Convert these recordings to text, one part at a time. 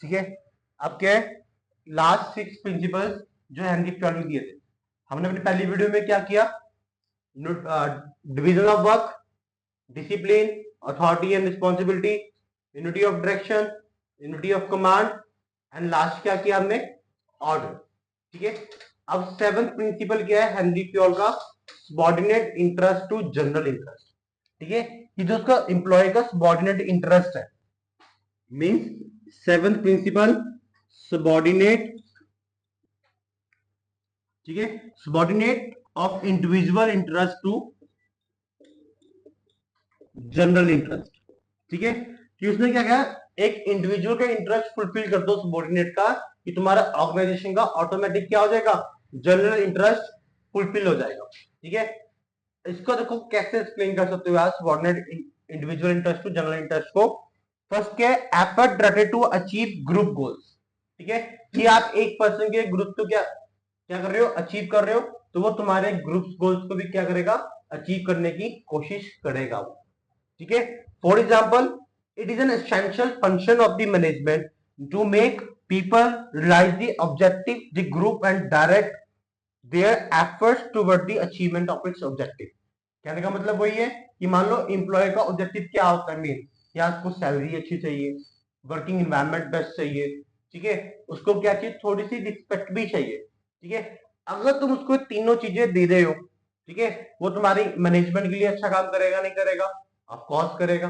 ठीक है। अब क्या है, लास्ट 6 प्रिंसिपल्स जो हेनरी फ्योल ने दिए थे, हमने अपनी पहली वीडियो में क्या किया, division of work, discipline, authority and responsibility, unity of direction, unity of command, and last क्या किया हमने, ऑर्डर। ठीक है। अब सेवंथ प्रिंसिपल क्या है हेनरी फ्योल का, subordinate interest to general interest. ठीक है, कि जो उसका एम्प्लॉय का सबॉर्डिनेट इंटरेस्ट है, मींस सेवंथ प्रिंसिपल सबॉर्डिनेट, ठीक है, subordinate of individual interest to general interest. ठीक है, कि उसने क्या कहा, एक इंडिविजुअल का इंटरेस्ट फुलफिल कर दो सबॉर्डिनेट का, कि तुम्हारा ऑर्गेनाइजेशन का ऑटोमेटिक क्या हो जाएगा, जनरल इंटरेस्ट फुलफिल हो जाएगा। ठीक है, इसको देखो कैसे एक्सप्लेन कर सकते हो यार, subordinate individual interest to general interest को। फर्स्ट क्या है, effort directed to achieve group goals. ठीक है, कि आप एक पर्सन के ग्रुप को क्या क्या कर रहे हो, अचीव कर रहे हो, तो वो तुम्हारे ग्रुप गोल्स को भी क्या करेगा, अचीव करने की कोशिश करेगा वो। ठीक है, for example, it is an essential function of the management to make people realise the objective the group and direct their efforts toward the achievement of its objective. कहने का मतलब वही है कि मान लो एम्प्लॉय का ऑब्जेक्टिव क्या होता है, मेन या उसको सैलरी अच्छी चाहिए, वर्किंग एनवायरनमेंट बेस्ट चाहिए, ठीक है, उसको क्या चाहिए, थोड़ी सी रिस्पेक्ट भी चाहिए। ठीक है, अगर तुम उसको तीनों चीजें दे रहे हो, ठीक है, वो तुम्हारी मैनेजमेंट के लिए अच्छा काम करेगा नहीं करेगा, ऑफ कोर्स करेगा।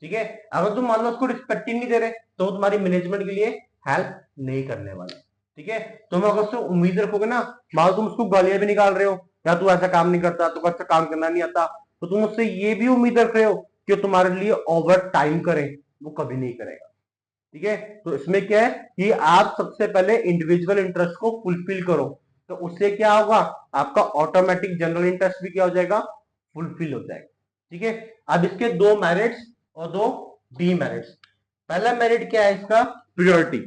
ठीक है, अगर तुम मान लो उसको रिस्पेक्ट ही नहीं दे रहे, तो वो तुम्हारी मैनेजमेंट के लिए हेल्प नहीं करने वाला। ठीक है, तुम अगर उससे उम्मीद रखोगे ना, मान लो तुम उसको गालियां भी निकाल रहे हो, या तू ऐसा काम नहीं करता, तुमको अच्छा काम करना नहीं आता, तो तुम उससे ये भी उम्मीद रख रहे हो कि तुम्हारे लिए ओवर टाइम करे, वो कभी नहीं करेगा। ठीक है, तो इसमें क्या है कि आप सबसे पहले इंडिविजुअल इंटरेस्ट को फुलफिल करो, तो उससे क्या होगा, आपका ऑटोमेटिक जनरल इंटरेस्ट भी क्या हो जाएगा, फुलफिल हो जाएगा। ठीक है, अब इसके दो मेरिट्स और दो डीमेरिट्स। पहला मेरिट क्या है इसका, प्रियोरिटी।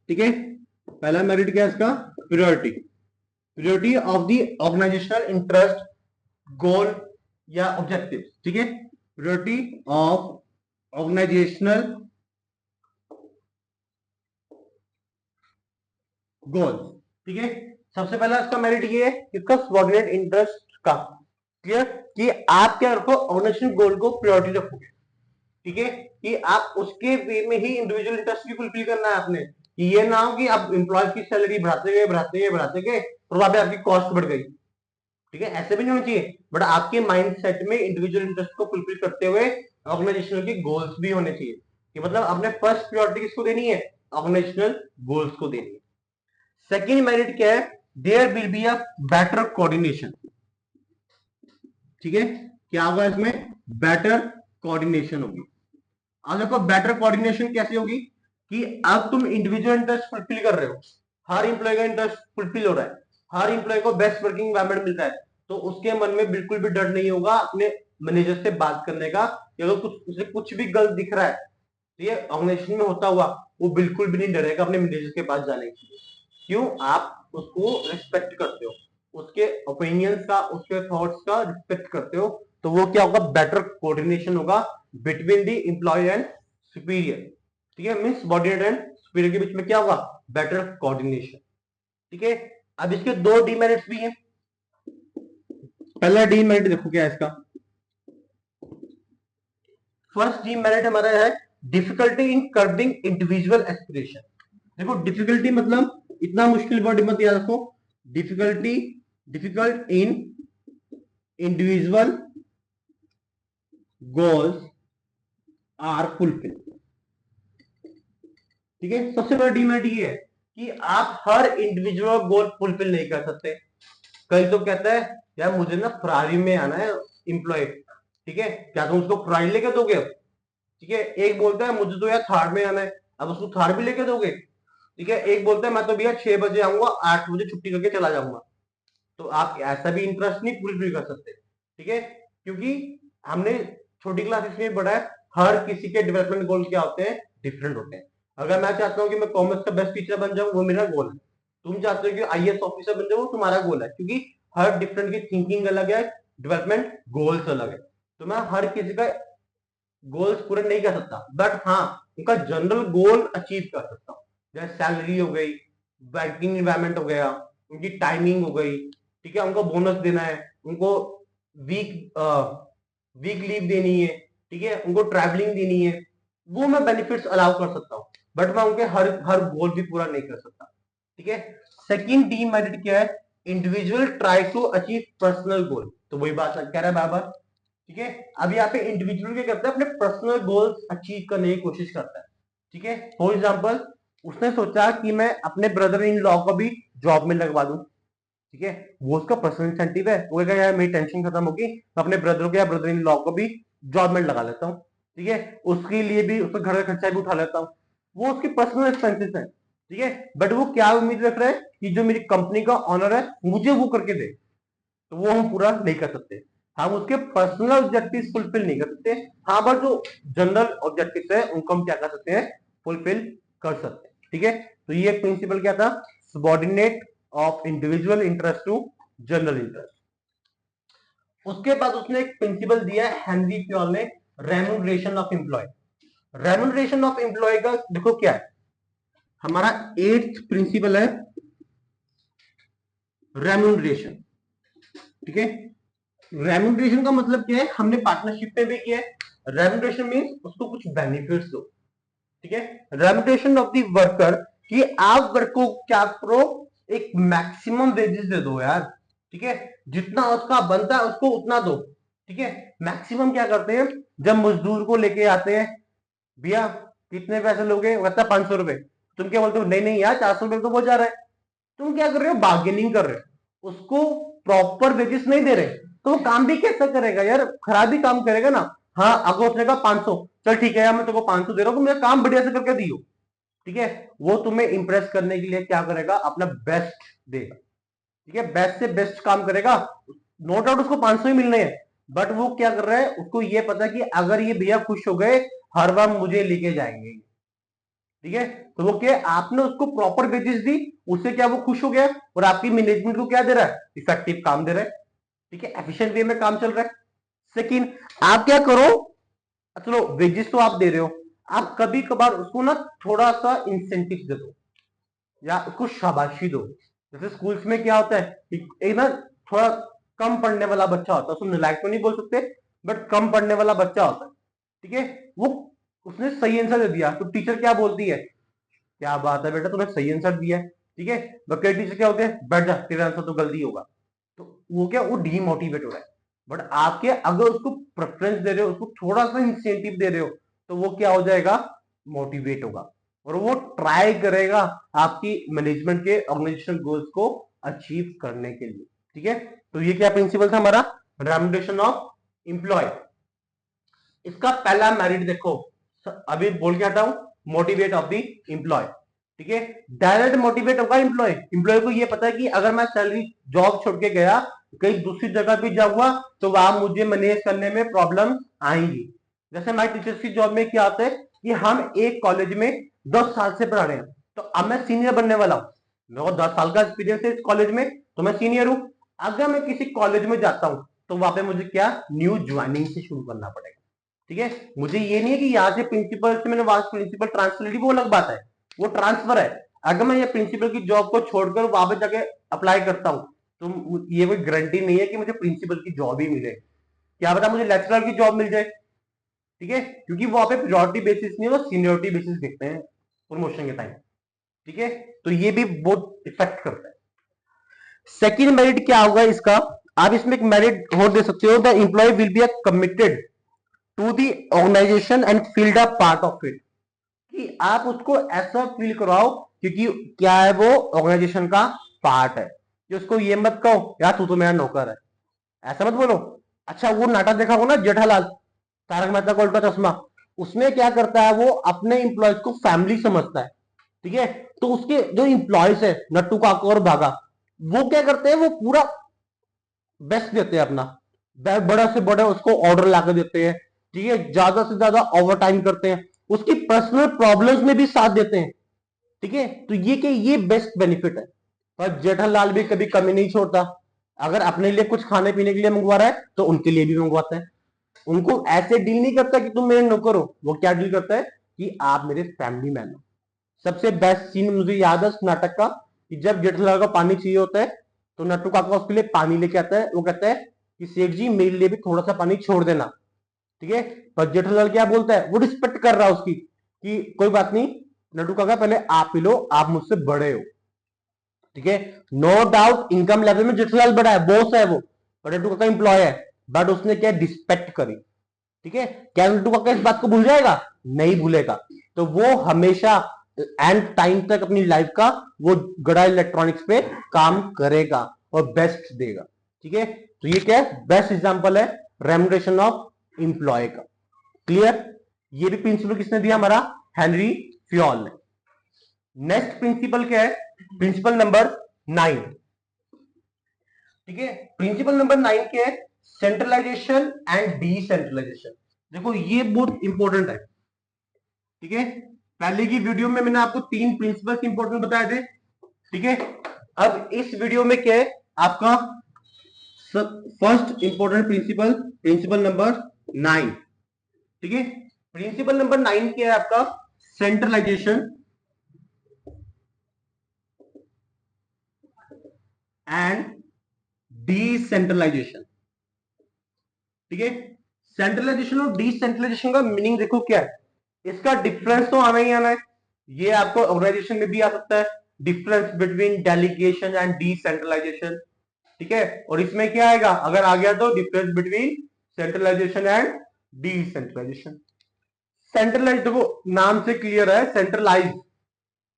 ठीक है, पहला मेरिट क्या है इसका, priority. Priority of the organisational interest, goal या ऑब्जेक्टिव। ठीक है, प्रियोरिटी ऑफ ऑर्गेनाइजेशनल गोल्स। ठीक है, सबसे पहला इसका मेरिट ये है, इसका सबॉर्डिनेट इंटरेस्ट का, क्लियर, कि आप क्या रखो, ऑर्गेनाइजेशन गोल को प्रायोरिटी रखोगे। ठीक है, कि आप उसके वे में ही इंडिविजुअल इंटरेस्ट भी फुलफिल करना है आपने, कि ये ना हो कि आप एम्प्लॉय की सैलरी बढ़ाते गए तो वहां पे आपकी कॉस्ट बढ़ गई। ठीक है, ऐसे भी नहीं होना चाहिए, बट आपके माइंड सेट में इंडिविजुअल इंटरेस्ट को फुलफिल करते हुए ऑर्गेनाइजेशनल के गोल्स भी होने चाहिए, कि मतलब आपने फर्स्ट प्रायोरिटी किसको देनी है, ऑर्गेनाइजेशनल गोल्स को देनी है। सेकेंड मेरिट क्या है, there will be a better coordination. ठीक है, क्या होगा इसमें, बेटर कोऑर्डिनेशन होगी। अब देखो बेटर कोऑर्डिनेशन कैसे होगी, कि अब तुम इंडिविजुअल इंटरेस्ट फुलफिल कर रहे हो, हर इंप्लॉय का इंटरेस्ट फुलफिल हो रहा है, हर इंप्लॉय को बेस्ट वर्किंग एनवायरनमेंट मिलता है, तो उसके मन में बिल्कुल भी डर नहीं होगा अपने मैनेजर से बात करने का, कि अगर उसे कुछ भी गलत दिख रहा है, तो ये ऑर्गेनाइजेशन में होता हुआ, वो बिल्कुल भी नहीं डरेगा अपने मैनेजर के पास जाने के लिए। क्यों, आप उसको रिस्पेक्ट करते हो, उसके ओपिनियंस का, उसके थॉट्स का रिस्पेक्ट करते हो, तो वो क्या होगा, बेटर कोऑर्डिनेशन होगा between the employ and superior. ठीक है, मीन सबॉर्डिनेट एंड सुपीरियर के बीच में क्या होगा, बेटर कोऑर्डिनेशन। ठीक है, अब इसके दो डीमेरिट्स भी हैं। पहला डीमेरिट देखो क्या है इसका, फर्स्ट डीमेरिट हमारा है difficulty in curbing individual aspiration. देखो डिफिकल्टी मतलब इतना मुश्किल वर्ड मत याद रखो, difficulty, difficult in individual goals are fulfil. ठीक है, सबसे बड़ा डीमेरिट ये है कि आप हर इंडिविजुअल गोल फुलफिल नहीं कर सकते। कई तो कहता है यार मुझे ना फरारी में आना है इंप्लॉय, ठीक है, क्या तुम उसको फरारी लेके दोगे, ठीक है, एक बोलता है मुझे तो यार थार में आना है, अब उसको थार भी लेके दोगे। ठीक है, एक बोलता है मैं तो भैया 6 बजे आऊंगा, 8 बजे छुट्टी करके चला जाऊंगा, तो आप ऐसा भी इंटरेस्ट नहीं फुलफिल कर सकते। ठीक है, क्योंकि हमने छोटी क्लासेस में पढ़ा है, हर किसी के डेवलपमेंट गोल क्या होते हैं, डिफरेंट होते हैं। अगर मैं चाहता हूं कि मैं कॉमर्स का बेस्ट टीचर बन जाऊं, वो मेरा गोल है, तुम चाहते हो कि आईएएस ऑफिसर बन जाओ, वो तुम्हारा गोल है, क्योंकि हर डिफरेंट की थिंकिंग अलग है, डेवलपमेंट गोल्स अलग है। तो मैं हर किसी का गोल्स पूरे नहीं कर सकता, बट हाँ उनका जनरल गोल अचीव कर सकता हूँ। जैसे सैलरी हो गई, वर्किंग इन्वायरमेंट हो गया, उनकी टाइमिंग हो गई, ठीक है, उनको बोनस देना है, उनको वीक वीक लीव देनी है, ठीक है, उनको ट्रैवलिंग देनी है, वो मैं बेनिफिट्स अलाउ कर सकता हूँ, बट मैं उनके हर हर गोल भी पूरा नहीं कर सकता। ठीक है। सेकंड डीमेरिट क्या है, individual try to achieve personal goal, तो वही बात कह रहा है बार बार। ठीक है, अब यहाँ पे इंडिविजुअल क्या करता है, अपने पर्सनल गोल्स अचीव करने की कोशिश करता है। ठीक है, फॉर एग्जाम्पल उसने सोचा कि मैं अपने ब्रदर इन लॉ को भी जॉब में लगवा दूं। ठीक है, वो उसका पर्सनल इंसेंटिव है, वो कहेगा यार मेरी टेंशन खत्म होगी, मैं अपने ब्रदर को या ब्रदर इन लॉ को भी जॉब में लगा लेता हूँ। ठीक है, उसके लिए भी उसका घर का खर्चा भी उठा लेता हूँ, वो उसकी पर्सनल एक्सपेंसेस है। ठीक है, बट वो क्या उम्मीद रख रहा है कि जो मेरी कंपनी का ऑनर है मुझे वो करके दे, तो वो हम पूरा नहीं कर सकते। हम उसके पर्सनल ऑब्जेक्टिव फुलफिल नहीं कर सकते, हाँ बट जो जनरल ऑब्जेक्टिव है उनको हम क्या कर सकते हैं, फुलफिल कर सकते हैं। ठीक है, तो ये प्रिंसिपल क्या था, subordinate of individual interest to general interest. उसके बाद उसने एक प्रिंसिपल दिया है हेनरी फ्योल ने, remuneration of employ. Remuneration of employ का देखो क्या है, हमारा 8th प्रिंसिपल है रेम्यूनरेशन। ठीक है, रेम्यूनरेशन का मतलब क्या है, हमने पार्टनरशिप में भी किया है। रेम्यूनरेशन मींस उसको कुछ बेनिफिट्स दो। ठीक है, रेम्यूनरेशन ऑफ द वर्कर, कि आप वर्क को क्या करो, एक मैक्सिमम वेजेस दे दो यार। ठीक है, जितना उसका बनता है उसको उतना दो। ठीक है, मैक्सिमम क्या करते हैं, जब मजदूर को लेके आते हैं, भैया कितने पैसे लोगे, कहता 500 रुपए, तुम क्या बोलते हो, नहीं नहीं यार 400 रुपए तो वो जा रहा है। तुम क्या कर रहे हो, बार्गेनिंग कर रहे हो, उसको प्रॉपर वेजेस नहीं दे रहे, तो वो काम भी कैसा करेगा यार, खराब ही काम करेगा ना। हाँ, अगर उसने कहा 500, चल ठीक है यार मैं तुमको 500 दे रहा हूँ, तुम मेरा काम बढ़िया से करके दियो। ठीक है, वो तुम्हें इंप्रेस करने के लिए क्या करेगा, अपना बेस्ट देगा। ठीक है, बेस्ट से बेस्ट काम करेगा, नो डाउट उसको 500 ही मिलने हैं, बट वो क्या कर रहा है, उसको ये पता कि अगर ये भैया खुश हो गए, हर बार मुझे लेके जाएंगे। ठीक है, तो वो क्या, आपने उसको प्रॉपर वेजेस दी, उससे क्या वो खुश हो गया, और आपकी मैनेजमेंट को क्या दे रहा है, इफेक्टिव काम दे रहा है। ठीक है, एफिशिएंट वे में काम चल रहा है। सेकंड, आप क्या करो, चलो वेजेस तो आप दे रहे हो, आप कभी कभार उसको ना थोड़ा सा इंसेंटिव दे दो, या उसको शाबाशी दो। जैसे स्कूल्स में क्या होता है, एक ना थोड़ा कम पढ़ने वाला बच्चा होता है, उसको नालायक तो नहीं बोल सकते, बट कम पढ़ने वाला बच्चा होता है। ठीक है, वो उसने सही आंसर दे दिया, तो टीचर क्या बोलती है, क्या बात है बेटा तुमने सही आंसर दिया है। ठीक है, बट टीचर क्या होते हैं, बैठ जा तेरा आंसर तो गलती होगा, तो वो क्या, वो डीमोटिवेट हो रहा है। बट आपके अगर उसको प्रेफरेंस दे रहे हो, उसको थोड़ा सा इंसेंटिव दे रहे हो, तो वो क्या हो जाएगा, मोटिवेट होगा, और वो ट्राई करेगा आपकी मैनेजमेंट के ऑर्गेनाइजेशन गोल्स को अचीव करने के लिए। ठीक है, तो ये क्या प्रिंसिपल था हमारा, रेम्यूनरेशन ऑफ एम्प्लॉय। इसका पहला मेरिट देखो, अभी बोल के हटाऊं, मोटिवेट ऑफ द एम्प्लॉय। ठीक है, डायरेक्ट मोटिवेट होगा एम्प्लॉय, एम्प्लॉय को ये पता है कि अगर मैं सैलरी जॉब छोड़ के गया, कहीं दूसरी जगह भी जाऊंगा, तो वहां मुझे मैनेज करने में प्रॉब्लम आएंगी। जैसे हमारे टीचर्स की जॉब में क्या होता है कि हम एक कॉलेज में 10 साल से पढ़ा रहे हैं, तो अब मैं सीनियर बनने वाला हूँ, मेरे को 10 साल का एक्सपीरियंस है इस कॉलेज में, तो मैं सीनियर हूं। अगर मैं किसी कॉलेज में जाता हूं, तो वहां पे मुझे क्या, न्यू ज्वाइनिंग से शुरू करना पड़ेगा। ठीक है, मुझे ये नहीं है कि यहाँ से प्रिंसिपल से मैंने वहां प्रिंसिपल ट्रांसफर, वो अलग बात है, वो ट्रांसफर है। अगर मैं ये प्रिंसिपल की जॉब को छोड़कर वहां पे जाके अप्लाई करता हूँ, तो ये कोई गारंटी नहीं है कि मुझे प्रिंसिपल की जॉब ही मिले, क्या पता मुझे लेक्चरर की जॉब मिल जाए। ठीक है, क्योंकि वहां पे प्रियोरिटी बेसिस नहीं, वो सीनियोरिटी बेसिस देखते हैं प्रमोशन के टाइम। ठीक है, तो ये भी बहुत इफेक्ट करता है। सेकेंड मेरिट क्या होगा इसका, आप इसमें एक मेरिट और दे सकते हो, the employ will be committed to the organisation and field a part of it, कि आप उसको ऐसा फील कराओ क्योंकि क्या है, वो ऑर्गेनाइजेशन का पार्ट है, कि उसको ये मत कहो यार तू तो मेरा नौकर है, ऐसा मत बोलो। अच्छा, वो नाटक देखा होगा ना जेठालाल, तारक मेहता का उल्टा चश्मा, उसमें क्या करता है, वो अपने इंप्लॉयज को फैमिली समझता है। ठीक है, तो उसके जो इंप्लॉयज है नट्टू काका और भागा, वो क्या करते हैं, वो पूरा बेस्ट देते हैं अपना, बड़ा से बड़ा उसको ऑर्डर लाकर देते हैं। ठीक है, ज्यादा से ज्यादा ओवर टाइम करते हैं, उसकी पर्सनल प्रॉब्लम्स में भी साथ देते हैं। ठीक है, तो ये बेस्ट बेनिफिट है। पर जेठालाल भी कभी कमी नहीं छोड़ता, अगर अपने लिए कुछ खाने पीने के लिए मंगवा रहा है तो उनके लिए भी मंगवाता है। उनको ऐसे डील नहीं करता कि तुम मेरे नौकर हो, वो क्या डील करता है कि आप मेरे फैमिली मैन हो। सबसे बेस्ट सीन मुझे याद है उस नाटक का कि जब जेठालाल को पानी चाहिए होता है तो नट्टू काका उसके लिए पानी लेके आता है। वो कहता है कि सेठ जी मेरे लिए भी थोड़ा सा पानी छोड़ देना, ठीक है। पर जेठालाल क्या बोलता है, वो रिस्पेक्ट कर रहा है उसकी कि कोई बात नहीं नट्टू काका पहले आप पी लो, आप मुझसे बड़े हो, ठीक है। नो डाउट इनकम लेवल में जेठालाल बड़ा है, बॉस है वो, पर नट्टू काका एम्प्लॉय है। बट उसने क्या रिस्पेक्ट करी, ठीक है। क्या नट्टू काका इस बात को भूल जाएगा? नहीं भूलेगा। तो वो हमेशा एंड टाइम तक अपनी लाइफ का वो गड़ा इलेक्ट्रॉनिक्स पे काम करेगा और बेस्ट देगा, ठीक है। तो ये क्या है, बेस्ट एग्जांपल है रेम्युनरेशन ऑफ इंप्लॉय का। क्लियर? ये भी प्रिंसिपल किसने दिया? हमारा हेनरी फ्योल ने। नेक्स्ट प्रिंसिपल क्या है? प्रिंसिपल नंबर 9, ठीक है। प्रिंसिपल नंबर 9 क्या है? Centralisation and decentralisation. देखो ये बहुत इंपॉर्टेंट है, ठीक है। पहले की वीडियो में मैंने आपको 3 प्रिंसिपल्स इंपॉर्टेंट बताए थे, ठीक है। अब इस वीडियो में क्या है आपका first important principle, principle number 9, ठीक है। प्रिंसिपल नंबर 9 क्या है आपका? सेंट्रलाइजेशन एंड डिसेंट्रलाइजेशन, ठीक है। सेंट्रलाइजेशन और डिसेंट्रलाइजेशन का मीनिंग देखो क्या है, इसका डिफरेंस तो आना ही आना है। ये आपको ऑर्गेनाइजेशन में भी आ सकता है, difference between delegation and decentralisation, ठीक है। और इसमें क्या आएगा, अगर आ गया तो difference between centralisation and decentralisation. Centralise देखो नाम से क्लियर है, सेंट्रलाइज।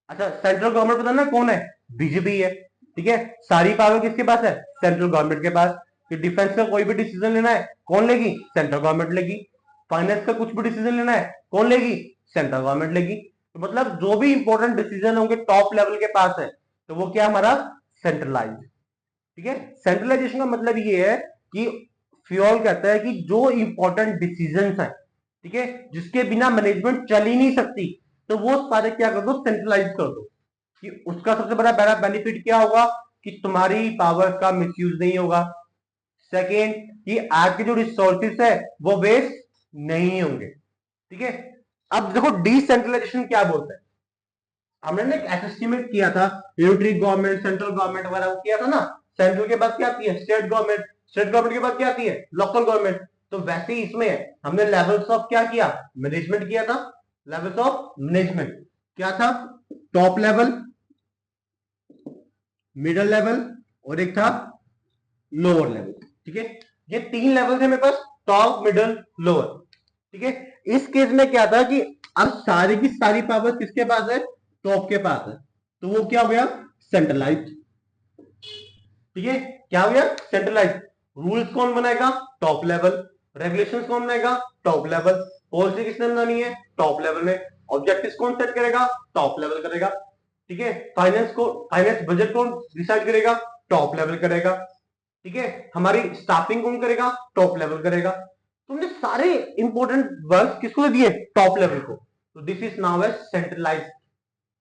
अच्छा सेंट्रल गवर्नमेंट पता ना कौन है? बीजेपी है, ठीक है। सारी पावर किसके पास है? सेंट्रल गवर्नमेंट के पास। कि डिफेंस का कोई भी डिसीजन लेना है कौन लेगी? सेंट्रल गवर्नमेंट लेगी। फाइनेंस का कुछ भी डिसीजन लेना है कौन लेगी? सेंट्रल गवर्नमेंट लेगी। तो मतलब जो भी इंपॉर्टेंट डिसीजन होंगे टॉप लेवल के पास है, तो वो क्या हमारा? सेंट्रलाइज, ठीक है। सेंट्रलाइजेशन का मतलब ये है कि फ्योल कहता है कि जो इंपॉर्टेंट डिसीजन है, ठीक है, जिसके बिना मैनेजमेंट चल ही नहीं सकती, तो वो सारे क्या कर दो? सेंट्रलाइज कर दो। कि उसका सबसे बड़ा बड़ा बेनिफिट क्या होगा कि तुम्हारी पावर का मिसयूज नहीं होगा। सेकेंड, कि आपके जो रिसोर्सेस है वो वेस्ट नहीं होंगे, ठीक है। अब देखो डिसेंट्रलाइजेशन क्या बोलता है, हमने ना एक एस्टिमेट किया था, यूनिटरी गवर्नमेंट सेंट्रल गवर्नमेंट वगैरह वो किया था ना। सेंट्रल के बाद क्या आती है? State government. स्टेट गवर्नमेंट के बाद क्या आती है? Local government. तो वैसे ही इसमें हमने लेवल्स ऑफ क्या किया? मैनेजमेंट किया था। लेवल्स ऑफ मैनेजमेंट क्या था? टॉप लेवल, मिडिल लेवल और एक था लोअर लेवल, ठीक है। ये 3 लेवल थे मेरे पास, टॉप मिडिल लोअर, ठीक है। इस केस में क्या था कि अब सारी की सारी पावर किसके पास है? टॉप के पास है। तो वो क्या हो गया? सेंट्रलाइज, ठीक है। क्या हो गया? सेंट्रलाइज। रूल्स कौन बनाएगा? Top level. रेगुलेशंस कौन बनाएगा? Top level. पॉलिसी किसने बनानी है? टॉप लेवल में। ऑब्जेक्टिव्स कौन सेट करेगा? टॉप लेवल करेगा, ठीक है। फाइनेंस बजट कौन डिसाइड करेगा? टॉप लेवल करेगा, ठीक है। हमारी स्टाफिंग कौन करेगा? टॉप लेवल करेगा। तुमने सारे इंपॉर्टेंट वर्क किसको दिए? टॉप लेवल को। तो this is now as centralise,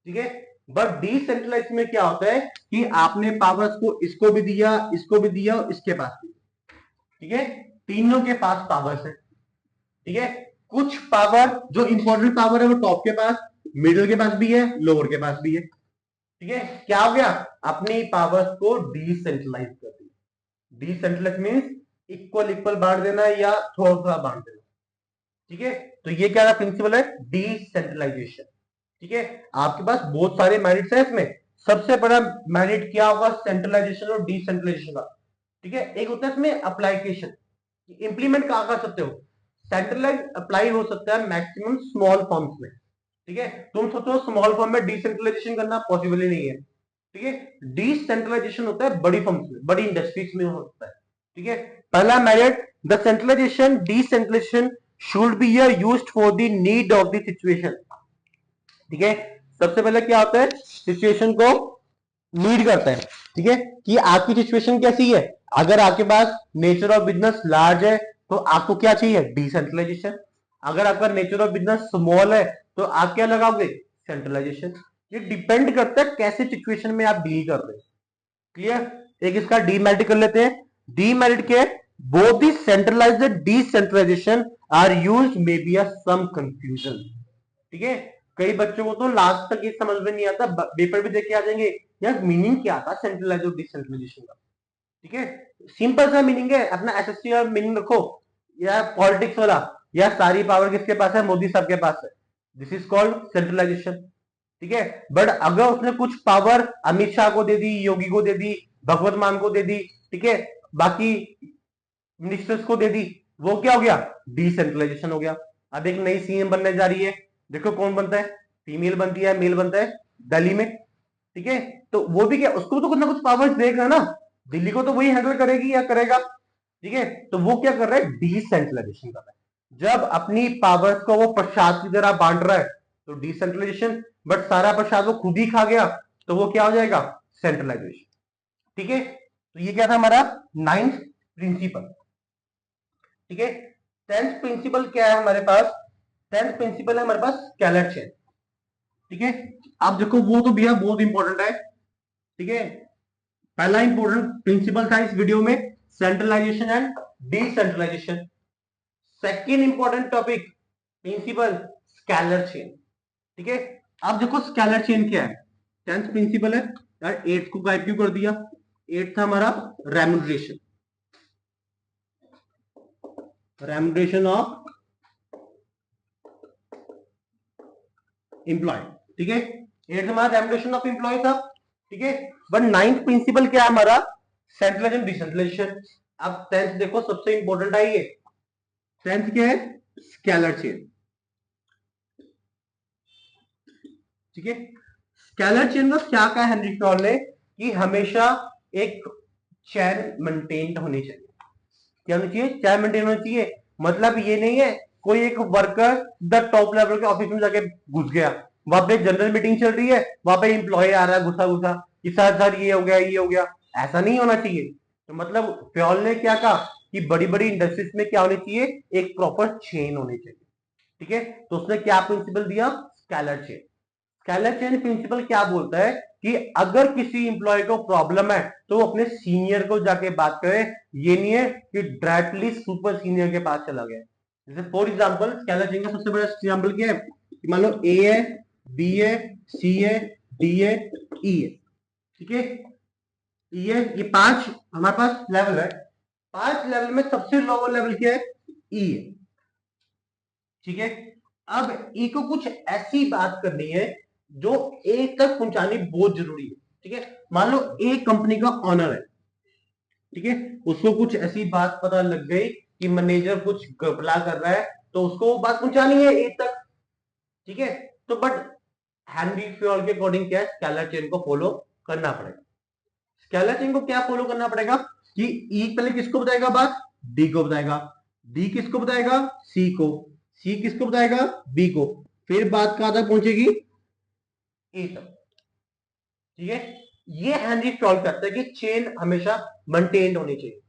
ठीक है। बट डिसेंट्रलाइज में क्या होता है कि आपने पावर्स को इसको भी दिया, इसको भी दिया और इसके पास भी, ठीक है। तीनों के पास पावर्स है, ठीक है। कुछ पावर जो इंपॉर्टेंट पावर है वो टॉप के पास, मिडिल के पास भी है, लोअर के पास भी है, ठीक है। क्या हो गया? अपनी पावर्स को डिसेंट्रलाइज कर दिया। डिसेंट्रलाइज मीन्स इक्वल इक्वल बांट देना या थोड़ा थोड़ा बांट देना, ठीक है। तो ये क्या प्रिंसिपल है? डिसेंट्रलाइजेशन, ठीक है। आपके पास बहुत सारे मेरिट्स हैं इसमें। सबसे बड़ा मेरिट क्या होगा? सेंट्रलाइजेशन और डिसेंट्रलाइजेशन का, ठीक है। एक होता है इसमें अप्लाइकेशन, इंप्लीमेंट कहां कर सकते हो? सेंट्रलाइज अप्लाई हो सकता है मैक्सिमम स्मॉल फॉर्म्स में, ठीक है। तुम सोचो स्मॉल फॉर्म में डिसेंट्रलाइजेशन करना पॉसिबल ही नहीं है, ठीक है। डिसेंट्रलाइजेशन होता है बड़ी फॉर्म्स में, बड़ी इंडस्ट्रीज में होता है, ठीक है। पहला merit, the centralisation decentralisation should be used for the need of the situation, ठीक है। सबसे पहले क्या होता है? सिचुएशन को लीड करता है, ठीक है। कि आपकी सिचुएशन कैसी है? अगर आपके पास नेचर ऑफ बिजनेस लार्ज है तो आपको क्या चाहिए? डिसेंट्रलाइजेशन। अगर आपका नेचर ऑफ बिजनेस स्मॉल है तो आप क्या लगाओगे? सेंट्रलाइजेशन। ये डिपेंड करता है कैसे सिचुएशन में आप डील कर रहे हैं, क्लियर। एक इसका डीमेरिट कर लेते हैं। डीमेरिट के both the centralized and decentralization are used may be a some confusion. ठीक है, कई बच्चों को तो लास्ट तक ये समझ में नहीं आता, पेपर भी देख के आ जाएंगे यार मीनिंग क्या था सेंट्रलाइज और डिसेंट्रलाइजेशन का। ठीक है, सिंपल सा मीनिंग है, अपना एसएससी का मीनिंग रखो, या पॉलिटिक्स वाला, या सारी पावर किसके पास है, मोदी साहब के पास है, दिस इज कॉल्ड सेंट्रलाइजेशन। ठीक है, बट अगर उसने कुछ पावर अमित शाह को दे दी, योगी को दे दी, भगवत मान को दे दी, ठीक है, बाकी मिनिस्टर्स को दे दी, वो क्या हो गया, डिसेंट्रलाइजेशन हो गया। अब एक नई सीएम बनने जा रही है, देखो कौन बनता है, फीमेल बनती है, मेल बनता है दिल्ली में। ठीक है, तो वो भी क्या, उसको तो कुछ ना कुछ पावर्स देगा ना, दिल्ली को तो वही हैंडल करेगी या करेगा। ठीक है, तो वो क्या कर रहा है, डिसेंट्रलाइजेशन कर रहा है। जब अपनी पावर्स को वो प्रसाद की तरह बांट रहा है तो डिसेंट्रलाइजेशन, बट सारा प्रसाद वो खुद ही खा गया तो वो क्या हो जाएगा, सेंट्रलाइजेशन। ठीक है, तो ये क्या था हमारा नाइन्थ प्रिंसिपल। ठीक है, टेंथ प्रिंसिपल क्या है हमारे पास, टेंथ प्रिंसिपल है हमारे पास स्केलर चेन। ठीक है, आप देखो वो तो भैया बहुत इंपॉर्टेंट है। ठीक है, पहला इंपॉर्टेंट प्रिंसिपल था इस वीडियो में centralisation and decentralisation. Second important topic principle scalar chain. ठीक है, आप देखो स्केलर चेन क्या है, टेंथ प्रिंसिपल है यार, एट्थ को गायब क्यों कर दिया, एट्थ था हमारा रेम्यूनरेशन, रेम्यूनरेशन ऑफ एम्प्लॉय। ठीक है, एट्थ हमारा रेम्यूनरेशन ऑफ एम्प्लॉय था। ठीक है, बट नाइन्थ प्रिंसिपल क्या है हमारा, सेंट्रलाइजेशन डिसेंट्रलाइजेशन। अब टेंथ देखो सबसे इंपॉर्टेंट है ये, टेंथ क्या है, स्केलर चेन। ठीक है, स्केलर चेन का क्या कहा हेनरी फ्योल ने, कि हमेशा एक चैन मेंटेन होनी चाहिए। क्या होनी चाहिए, चैन मेंटेन होनी चाहिए। मतलब ये नहीं है कोई एक वर्कर द टॉप लेवल के ऑफिस में जाके घुस गया, वहां पे जनरल मीटिंग चल रही है, वहां पे इंप्लॉय आ रहा है घुसा घुसा कि सर सर ये हो गया ये हो गया, ऐसा नहीं होना चाहिए। तो मतलब फ्योल ने क्या कहा कि बड़ी बड़ी इंडस्ट्रीज में क्या होनी चाहिए, एक प्रॉपर चेन होनी चाहिए। ठीक है, तो उसने क्या प्रिंसिपल दिया, scalar chain. Scalar chain principle क्या बोलता है कि अगर किसी इंप्लॉय को प्रॉब्लम है तो वो अपने सीनियर को जाके बात करे, ये नहीं है कि डायरेक्टली सुपर सीनियर के पास चला गया। जैसे फॉर एग्जांपल स्केलर चेन का सबसे बड़ा एग्जांपल क्या है, कि मान लो ए है, बी है, सी है, डी है, ई है। ठीक है, ई है, ये पांच हमारे पास लेवल है, पांच लेवल में सबसे लोअर लेवल क्या है, ई है। ठीक है, अब ई को कुछ ऐसी बात करनी है जो ए तक पहुंचानी बहुत जरूरी है। ठीक है, मान लो ए कंपनी का ऑनर है, ठीक है, उसको कुछ ऐसी बात पता लग गई कि मैनेजर कुछ घपला कर रहा है, तो उसको वो बात पहुंचानी है ए तक। ठीक है, तो बट हेनरी फ्योल के अकॉर्डिंग क्या है, स्केलर चेन को फॉलो करना पड़ेगा। स्केलर चेन को क्या फॉलो करना पड़ेगा, कि ई पहले किसको बताएगा बात, डी को बताएगा, डी किसको बताएगा, सी को, सी किसको बताएगा, बी को, फिर बात कहां तक पहुंचेगी, ए तक। ठीक है, ये हेनरी फ्योल कहता है कि चेन हमेशा मेंटेन होनी चाहिए।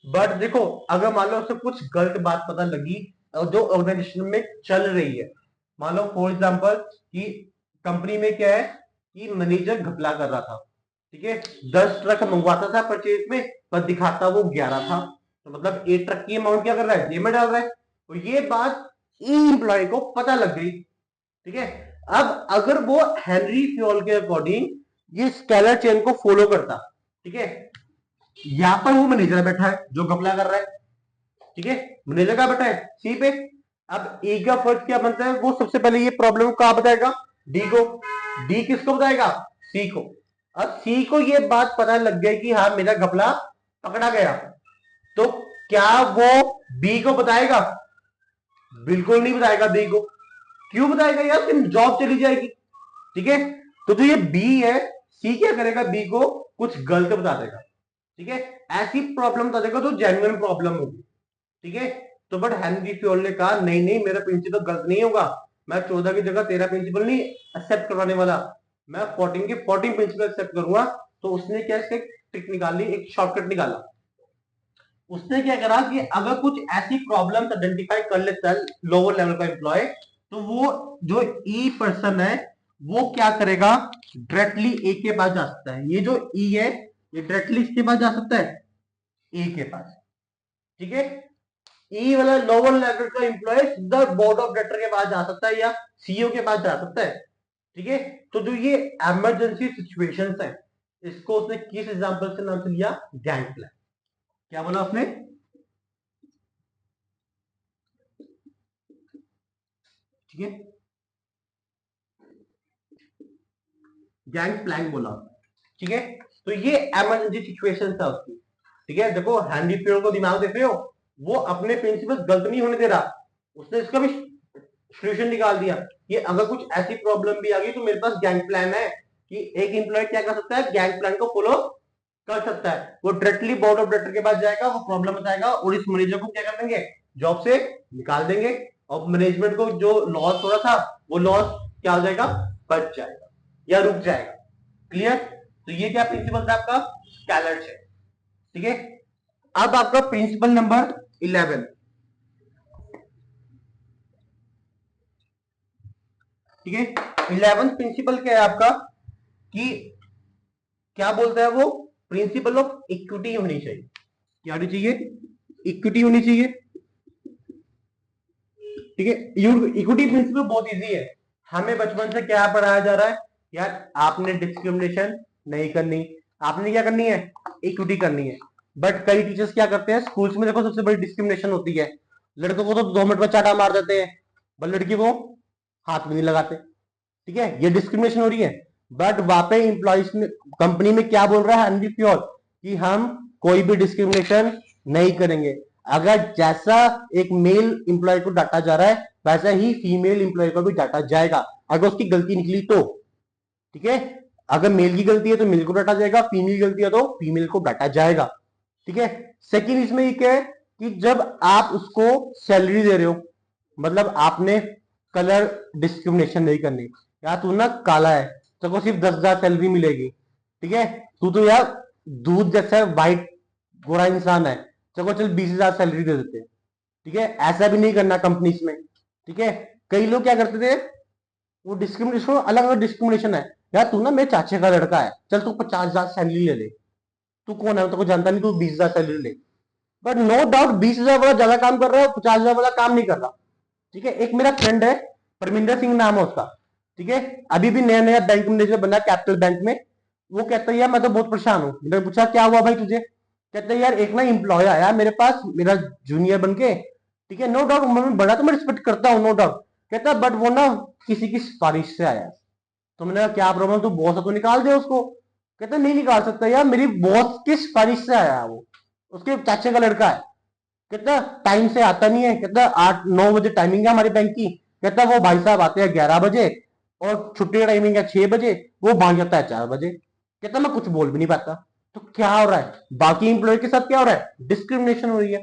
बट देखो अगर मान लो उससे कुछ गलत बात पता लगी और जो ऑर्गेनाइजेशन में चल रही है, मान लो फॉर एग्जांपल कि कंपनी में क्या है कि मैनेजर घपला कर रहा था। ठीक है, 10 ट्रक मंगवाता था परचेज में, पर दिखाता वो 11 था, तो मतलब 1 ट्रक की अमाउंट क्या कर रहा है, जेब में डाल रहा है। तो ये बात एम्प्लॉय को पता लग गई। ठीक है, अब अगर वो हेनरी फ्योल के अकॉर्डिंग ये स्केलर चेन को फॉलो करता, ठीक है, यहां पर वो मैनेजर बैठा है जो घपला कर रहा है। ठीक है, मैनेजर का बैठा है सी पे, अब ए का फर्ज क्या बनता है, वो सबसे पहले ये प्रॉब्लम कहां बताएगा, डी को, डी किसको बताएगा, सी को। अब सी को ये बात पता लग गई कि हाँ मेरा घपला पकड़ा गया, तो क्या वो बी को बताएगा, बिल्कुल नहीं बताएगा बी को। क्यों बताएगा यार, फिर जॉब चली जाएगी। ठीक है, तो ये बी है, सी क्या करेगा, बी को कुछ गलत बता देगा। ठीक है, ऐसी प्रॉब्लम बता देगा तो जेन्युइन प्रॉब्लम होगी। ठीक है, तो बट हेनरी फ्योल ने कहा नहीं नहीं मेरा प्रिंसिपल गलत नहीं होगा, मैं 14 की जगह तेरा प्रिंसिपल नहीं एक्सेप्ट करवाने वाला, मैं 14 के 14 प्रिंसिपल एक्सेप्ट करूंगा। तो उसने क्या इसका ट्रिक निकाली, एक शॉर्टकट निकाला। उसने क्या करा कि अगर कुछ ऐसी प्रॉब्लम आइडेंटिफाई कर लेता है लोअर लेवल का एम्प्लॉय, तो वो जो ई पर्सन है वो क्या करेगा, डायरेक्टली ए के पास जा सकता है। ये जो ई है ये डायरेक्टली इसके पास जा सकता है, ए के पास। ठीक है। ई वाला लोअर लेवल का एम्प्लॉय सीधा बोर्ड ऑफ डायरेक्टर के पास जा सकता है या सीईओ के पास जा सकता है। ठीक है। तो जो ये इमरजेंसी सिचुएशंस है, इसको उसने किस एग्जांपल से नाम से लिया? Gang plan. क्या बोला उसने? ठीक है, गैंग प्लान बोला। ठीक है, तो ये इमरजेंसी सिचुएशन था उसकी। ठीक है, देखो हेनरी फ्योर्ड को दिमाग देख रहे हो, वो अपने प्रिंसिपल गलत नहीं होने दे रहा, उसने इसका भी सोल्यूशन निकाल दिया कि अगर कुछ ऐसी प्रॉब्लम भी आ गई तो मेरे पास गैंग प्लान है कि एक एम्प्लॉय क्या कर सकता है, गैंग प्लान को फॉलो कर सकता है। वो डायरेक्टली बोर्ड ऑफ डायरेक्टर के पास जाएगा, वो प्रॉब्लम बताएगा और इस मैनेजर को क्या कर देंगे? जॉब से निकाल देंगे और मैनेजमेंट को जो लॉस हो रहा था वो लॉस क्या हो जाएगा? बच जाएगा या रुक जाएगा। क्लियर? तो ये क्या प्रिंसिपल था आपका? स्कैलर्स है। ठीक है, अब आपका प्रिंसिपल नंबर 11। ठीक है, 11th प्रिंसिपल क्या है आपका? कि क्या बोलता है वो? प्रिंसिपल ऑफ इक्विटी होनी चाहिए। क्या होनी चाहिए? इक्विटी होनी चाहिए। ठीक है, इक्विटी प्रिंसिपल बहुत इजी है। हमें बचपन से क्या पढ़ाया जा रहा है यार? आपने डिस्क्रिमिनेशन नहीं करनी, आपने क्या करनी है? इक्विटी करनी है। बट कई टीचर्स क्या करते हैं स्कूल्स में, देखो सबसे बड़ी डिस्क्रिमिनेशन होती है, लड़कों को तो 2 मिनट में चाटा मार देते हैं, पर लड़की को हाथ में नहीं लगाते। ठीक है, ये डिस्क्रिमिनेशन हो रही है। बट वहां पे इंप्लॉइज में, कंपनी में क्या बोल रहा है हेनरी फ्योर्ड कि हम कोई भी डिस्क्रिमिनेशन नहीं करेंगे। अगर जैसा एक मेल इंप्लॉय को डांटा जा रहा है वैसा ही फीमेल इंप्लॉय को भी डांटा जाएगा, अगर उसकी गलती निकली तो। ठीक है, अगर मेल की गलती है तो मेल को डांटा जाएगा, फीमेल की गलती है तो फीमेल को डांटा जाएगा। ठीक है, सेकंड इसमें ये क्या है कि जब आप उसको सैलरी दे रहे हो, मतलब आपने कलर डिस्क्रिमिनेशन नहीं करनी। यार तू ना काला है, तो सिर्फ 10,000 सैलरी मिलेगी। ठीक है, तू तो यार दूध जैसा व्हाइट गोरा इंसान है, चलो चल 20,000 सैलरी दे देते हैं। ठीक है, ऐसा भी नहीं करना कंपनीज में। ठीक है, कई लोग क्या करते थे, वो डिस्क्रिमिनेशन अलग अलग डिस्क्रिमिनेशन है। यार तू ना मेरे चाचे का लड़का है, चल तू 50,000 सैलरी ले ले। तू कौन है, तो जानता नहीं, तू 20,000 सैलरी ले। बट नो डाउट 20,000 वाला ज्यादा काम कर रहा है, 50,000 वाला काम नहीं कर रहा। ठीक है, एक मेरा फ्रेंड है, परमिंदर सिंह नाम है उसका। ठीक है, अभी भी नया नया बैंक मैनेजर बना कैपिटल बैंक में। वो कहता है यार मैं तो बहुत परेशान हूँ। मैंने पूछा क्या हुआ भाई तुझे? कहता है यार एक ना एम्प्लॉय आया मेरे पास, मेरा जूनियर बन के। ठीक है, नो डाउट उम्र में बड़ा, तो मैं रिस्पेक्ट करता हूँ नो डाउट। कहता है बट वो ना किसी की सिफारिश से आया। तो मैंने कहा क्या प्रॉब्लम, तो बॉस है तो निकाल दे उसको। कहता नहीं निकाल सकता यार, मेरी बॉस की सिफारिश से आया वो, उसके चाचे का लड़का है। कहता टाइम से आता नहीं है, कहता 8-9 बजे टाइमिंग है हमारे बैंक की। कहता वो भाई साहब आते हैं 11 बजे और छुट्टी का टाइमिंग है 6 बजे, वो भाग जाता है 4 बजे। कहता मैं कुछ बोल भी नहीं पाता। तो क्या हो रहा है, बाकी इंप्लॉय के साथ क्या हो रहा है? डिस्क्रिमिनेशन हो रही है।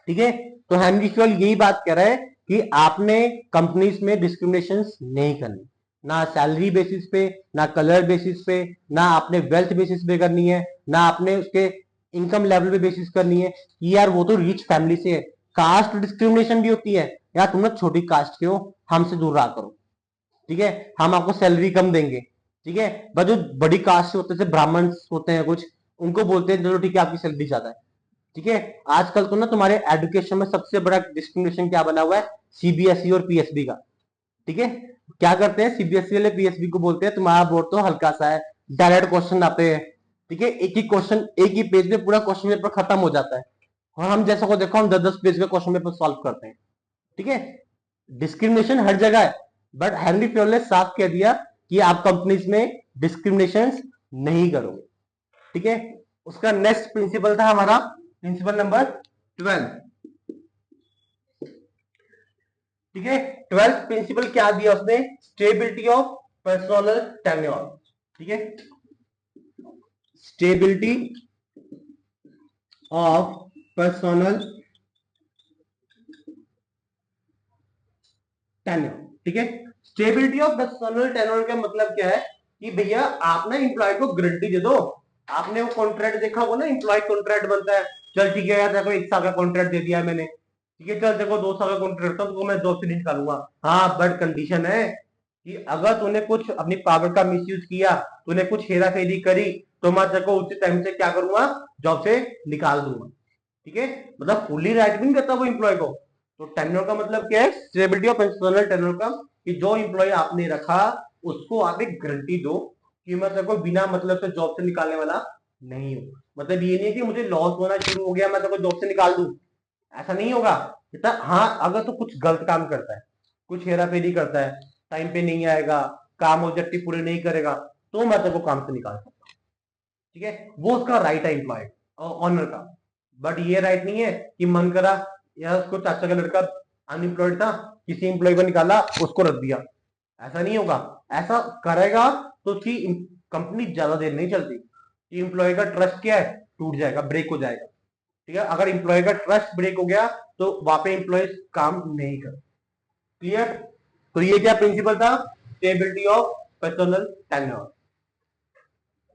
ठीक है, तो हेनरी फ्योर्ड यही बात कह रहा है कि आपने कंपनीज में डिस्क्रिमिनेशन नहीं करनी, ना सैलरी बेसिस पे, ना कलर बेसिस पे, ना आपने वेल्थ बेसिस पे करनी है, ना आपने उसके इनकम लेवल पे बेसिस करनी है कि यार वो तो रिच फैमिली से है। कास्ट डिस्क्रिमिनेशन भी होती है, यार तुम ना छोटी कास्ट के हो, हमसे दूर रहा करो। ठीक है, हम आपको सैलरी कम देंगे। ठीक है, बस जो बड़ी कास्ट से होते हैं, ब्राह्मण होते हैं कुछ, उनको बोलते हैं चलो ठीक है आपकी सैलरी ज्यादा है। ठीक है, आजकल तो ना तुम्हारे एजुकेशन में सबसे बड़ा डिस्क्रिमिनेशन क्या बना हुआ है? सीबीएसई और पीएसबी का। ठीक है, क्या करते हैं सीबीएसई वाले पीएसबी को बोलते हैं तुम्हारा बोर्ड तो हल्का सा है, डायरेक्ट क्वेश्चन आते हैं। ठीक है, एक ही क्वेश्चन एक ही पेज में पूरा क्वेश्चन पेपर खत्म हो जाता है, और हम जैसा को देखो हम 10-10 पेज का क्वेश्चन पेपर सॉल्व करते हैं। ठीक है, डिस्क्रिमिनेशन हर जगह है, बट हेनरी फ्योर्ड ने साफ कह दिया कि आप कंपनीज में डिस्क्रिमिनेशन नहीं करोगे। ठीक है, उसका नेक्स्ट प्रिंसिपल था हमारा प्रिंसिपल नंबर 12। ठीक है, 12th प्रिंसिपल क्या दिया उसने? Stability of personal tenure. ठीक है, स्टेबिलिटी ऑफ पर्सनल टेन्योर। ठीक है, स्टेबिलिटी ऑफ पर्सनल टेन्योर का मतलब क्या है कि भैया आप ना एम्प्लॉय को गारंटी दे दो। आपने वो कॉन्ट्रैक्ट देखा होगा ना, एम्प्लॉय कॉन्ट्रैक्ट बनता है, चल ठीक है यार देखो 1 साल का कॉन्ट्रैक्ट दे दिया है मैंने, ठीक है चल देखो 2 साल का कॉन्ट्रैक्ट था तो मैं जॉब से नहीं निकालूंगा। हाँ बट कंडीशन है कि अगर तूने कुछ अपनी पावर का मिसयूज किया, तूने कुछ हेरा फेरी करी, तो मैं तेरे को उचित टाइम से क्या करूंगा? जॉब से निकाल दूंगा। ठीक है, मतलब फुल्ली राइट भी नहीं करता वो एम्प्लॉय को। तो टेन्योर का मतलब क्या है, स्टेबिलिटी ऑफ एक्सटर्नल टेन्योर का, कि जो एम्प्लॉय आपने रखा उसको आप एक गारंटी दो कि मैं तेरे को बिना मतलब से जॉब से निकालने वाला नहीं हूं। मतलब ये नहीं है कि मुझे लॉस होना शुरू हो गया मैं तेरे को जॉब से निकाल दूं, ऐसा नहीं होगा। इतना हाँ, अगर तो कुछ गलत काम करता है, कुछ हेरा फेरी करता है, टाइम पे नहीं आएगा, काम ऑब्जेक्टिव पूरे नहीं करेगा, तो मैं तेरे को काम से निकाल सकता हूँ। ठीक है, वो उसका राइट है एम्प्लॉय ऑनर का। बट ये राइट नहीं है कि मन करा या उसको चाचा का लड़का अनएम्प्लॉयड था, किसी एम्प्लॉय को निकाला उसको रख दिया, ऐसा नहीं होगा। ऐसा करेगा तो उसकी कंपनी ज्यादा देर नहीं चलती। एम्प्लॉय का ट्रस्ट क्या है, टूट जाएगा, ब्रेक हो जाएगा। ठीक है, अगर एम्प्लॉय का ट्रस्ट ब्रेक हो गया तो वहां पे एम्प्लॉय काम नहीं कर। क्लियर। तो ये क्या प्रिंसिपल था, स्टेबिलिटी ऑफ पर्सनल टेन्योर।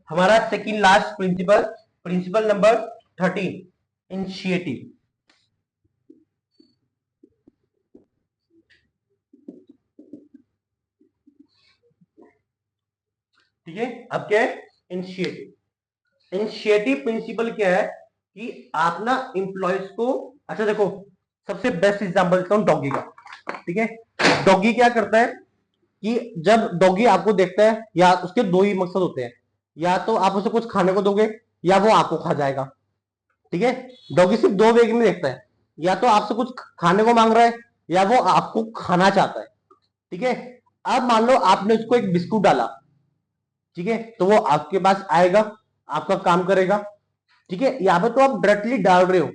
हमारा second last principle, principle number 13, initiative. ठीक है, अब क्या है, इनिशिएटिव। इनिशिएटिव प्रिंसिपल क्या है कि आप ना इंप्लॉयज को, अच्छा देखो, सबसे बेस्ट एग्जांपल देता हूं डॉगी का। ठीक है, डॉगी क्या करता है कि जब डॉगी आपको देखता है, या उसके दो ही मकसद होते हैं, या तो आप उसे कुछ खाने को दोगे या वो आपको खा जाएगा। ठीक है, डॉगी सिर्फ दो वे में देखता है, या तो आपसे कुछ खाने को मांग रहा है या वो आपको खाना चाहता है। ठीक है, अब मान लो आपने उसको एक बिस्कुट डाला, ठीक है, तो वो आपके पास आएगा, आपका काम करेगा। ठीक है, यहां पे तो आप डायरेक्टली डाल रहे हो,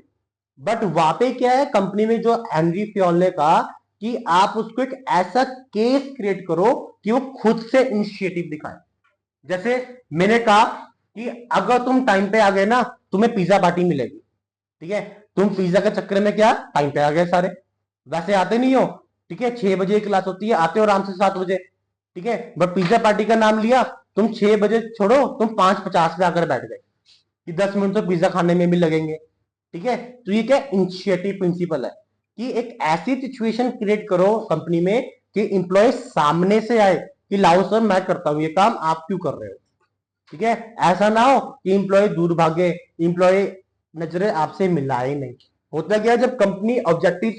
बट वहां पे क्या है, कंपनी में जो हेनरी फ्योल ने कहा कि आप उसको एक ऐसा केस क्रिएट करो कि वो खुद से इनिशिएटिव दिखाए। जैसे मैंने कहा कि अगर तुम टाइम पे आ गए ना, तुम्हें पिज्जा पार्टी मिलेगी। ठीक है, तुम पिज्जा के चक्कर में क्या टाइम पे आ गए सारे, वैसे आते नहीं हो। ठीक है, 6 बजे क्लास होती है, आते हो आराम से 7 बजे। ठीक है, बट पिज्जा पार्टी का नाम लिया, तुम 6 बजे छोड़ो, तुम 5:50 पे आकर बैठ गए कि 10 मिनट तो पिज्जा खाने में भी लगेंगे। ठीक है, तो ये क्या इनिशिएटिव प्रिंसिपल है कि एक ऐसी सिचुएशन क्रिएट करो कंपनी में कि इंप्लॉय सामने से आए कि लाओ सर मैं करता हूं ये काम, आप क्यों कर रहे हो। ठीक है, ऐसा ना हो कि इंप्लॉय दूर भागे, इंप्लॉय नजरें आपसे मिलाए नहीं। होता क्या है, जब कंपनी ऑब्जेक्टिव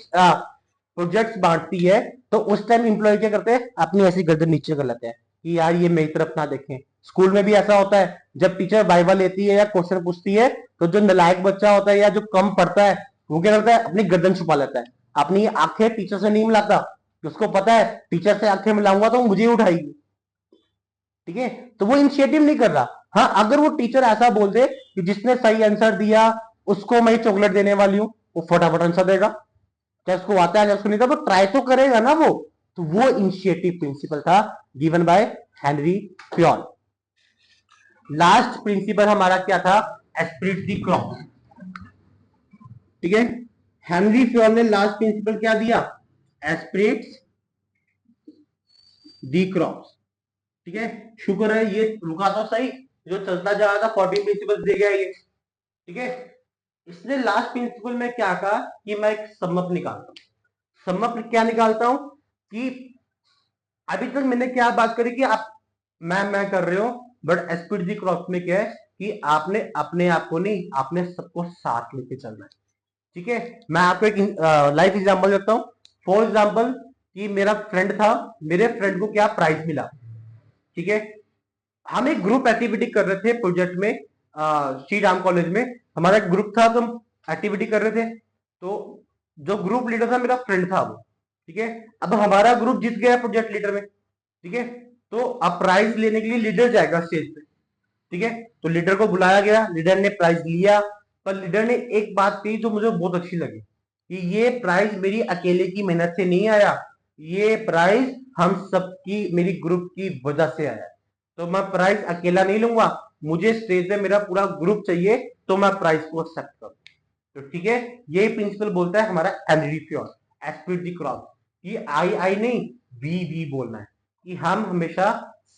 प्रोजेक्ट्स बांटती है तो उस टाइम इंप्लॉय क्या करते हैं, अपनी ऐसी गर्दन नीचे कर लेते हैं कि यार ये मेरी तरफ ना देखें। स्कूल में भी ऐसा होता है, जब टीचर वाइवा लेती है या क्वेश्चन पूछती है, तो जो नालायक बच्चा होता है या जो कम पढ़ता है वो क्या करता है, अपनी गर्दन छुपा लेता है, अपनी आंखें टीचर से नहीं मिलाता। उसको पता है टीचर से आंखें मिलाऊंगा तो मुझे ही उठाएगी। ठीक है, तो वो इनिशिएटिव नहीं कर रहा। हाँ, अगर वो टीचर ऐसा बोल दे कि जिसने सही आंसर दिया उसको मैं चॉकलेट देने वाली हूं, वो फटाफट आंसर देगा, चाहे उसको आता है या उसको नहीं था, वो ट्राई तो करेगा ना वो। तो वो इनिशिएटिव प्रिंसिपल था given by Henry Fayol. Last principle हमारा क्या था, एस्पिरिट दी क्रॉप। ठीक है, हेनरी फ्योल ने लास्ट प्रिंसिपल क्या दिया, एस्पिरिट दी क्रॉप। ठीक है, शुक्र है ये रुका तो सही, जो चलता जा रहा था 14 प्रिंसिपल दे गया ये। ठीक है, इसने लास्ट प्रिंसिपल में क्या कहा कि मैं एक समअप निकालता हूं। समअप क्या निकालता हूं कि अभी तक मैंने क्या बात करी कि आप मैं कर रहे हो, बट एस्पिड दी क्रॉस में क्या है कि आपने अपने आप को नहीं, आपने सबको साथ लेके चलना है। ठीक है, मैं आपको एक लाइफ एग्जांपल देता हूं। फॉर एग्जांपल कि मेरा फ्रेंड था, मेरे फ्रेंड को क्या प्राइज मिला। ठीक है, हम एक ग्रुप एक्टिविटी कर रहे थे प्रोजेक्ट में, श्री राम कॉलेज में हमारा एक ग्रुप था, तो हम एक्टिविटी कर रहे थे। तो जो ग्रुप लीडर था मेरा फ्रेंड था वो। ठीक है, अब हमारा ग्रुप जीत गया प्रोजेक्ट लीडर में। ठीक है, तो अब प्राइज लेने के लिए लीडर जाएगा स्टेज पे। ठीक है, तो लीडर को बुलाया गया, लीडर ने प्राइज लिया, पर लीडर ने एक बात कही जो मुझे बहुत अच्छी लगी कि ये प्राइज मेरी अकेले की मेहनत से नहीं आया, ये प्राइज हम सबकी, मेरी ग्रुप की वजह से आया। तो मैं प्राइज अकेला नहीं लूंगा, मुझे स्टेज पे मेरा पूरा ग्रुप चाहिए, तो मैं प्राइज को एक्सेप्ट करूं। तो ठीक है, ये प्रिंसिपल बोलता है हमारा Henry Fayol, Spirit the cross, कि आई आई नहीं, वी बोलना है, कि हम हमेशा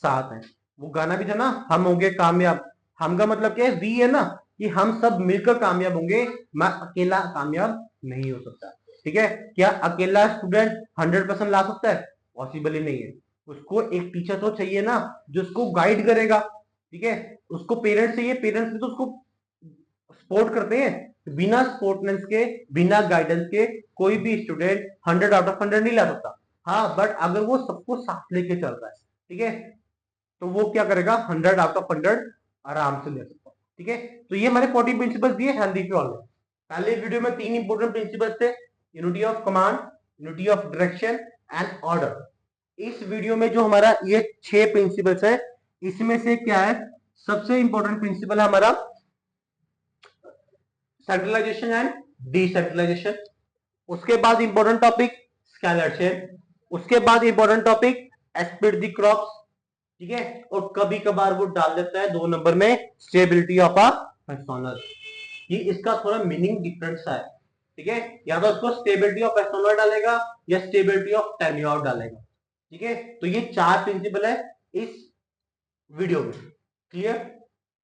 साथ हैं। वो गाना भी था ना, हम होंगे कामयाब। हम का मतलब क्या है, वी है ना, कि हम सब मिलकर कामयाब होंगे, मैं अकेला कामयाब नहीं हो सकता। ठीक है, क्या अकेला स्टूडेंट 100% ला सकता है, पॉसिबल ही नहीं है। उसको एक टीचर तो चाहिए ना जो उसको गाइड करेगा। ठीक है, उसको पेरेंट्स चाहिए, पेरेंट्स भी तो उसको सपोर्ट करते हैं। बिना स्पोर्टनेस के, बिना गाइडेंस के कोई भी स्टूडेंट 100 आउट ऑफ 100 नहीं ला सकता। हाँ, बट अगर वो सबको साथ लेके चल रहा है, ठीक है, तो वो क्या करेगा, 100 आउट ऑफ 100 आराम से ले सकता है। ठीक है, तो ये हमारे 14 प्रिंसिपल्स दिए हेल्दी फ्यूल में। पहले वीडियो में 3 इंपॉर्टेंट प्रिंसिपल्स थे, unity of command, unity of direction and order. इस वीडियो में जो हमारा ये 6 प्रिंसिपल्स है, इसमें से क्या है, सबसे इंपॉर्टेंट प्रिंसिपल है हमारा सेंट्रलाइजेशन एंड डिसेंट्रलाइजेशन। उसके बाद इंपॉर्टेंट टॉपिक स्केलर चेन। उसके बाद important topic split the crops. ठीक है, और कभी कभार वो डाल देता है 2 नंबर में स्टेबिलिटी ऑफ अ पर्सोनल। ये इसका थोड़ा मीनिंग डिफरेंस है। ठीक है, या तो उसको स्टेबिलिटी ऑफ पर्सोनल डालेगा या स्टेबिलिटी ऑफ टेन्योर डालेगा। ठीक है, तो ये 4 प्रिंसिपल है इस वीडियो में। क्लियर?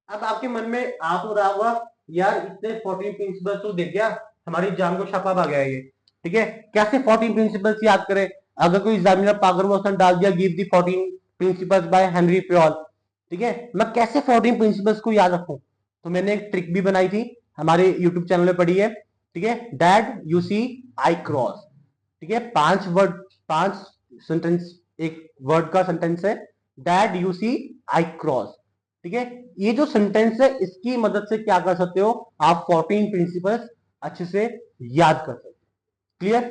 अब आपके मन में आ तो रहा होगा, यार इतने 14 प्रिंसिपल्स तो दे दिया, हमारी जान को छापा आ गया ये। ठीक है, कैसे 14 प्रिंसिपल्स याद करें? अगर कोई एग्जामिनर पागल में उसने डाल दिया give the 14 principles by Henry Fayol, ठीक है, मैं कैसे 14 प्रिंसिपल्स को याद रखूं? तो मैंने एक ट्रिक भी बनाई थी, हमारे यूट्यूब चैनल में पड़ी है। ठीक है, dad you see I cross. ठीक है, 5 वर्ड, 5 सेंटेंस, एक वर्ड का सेंटेंस है, dad you see I cross. ठीक है, ये जो सेंटेंस है इसकी मदद से क्या कर सकते हो आप, 14 प्रिंसिपल्स अच्छे से याद कर सकते हो। क्लियर?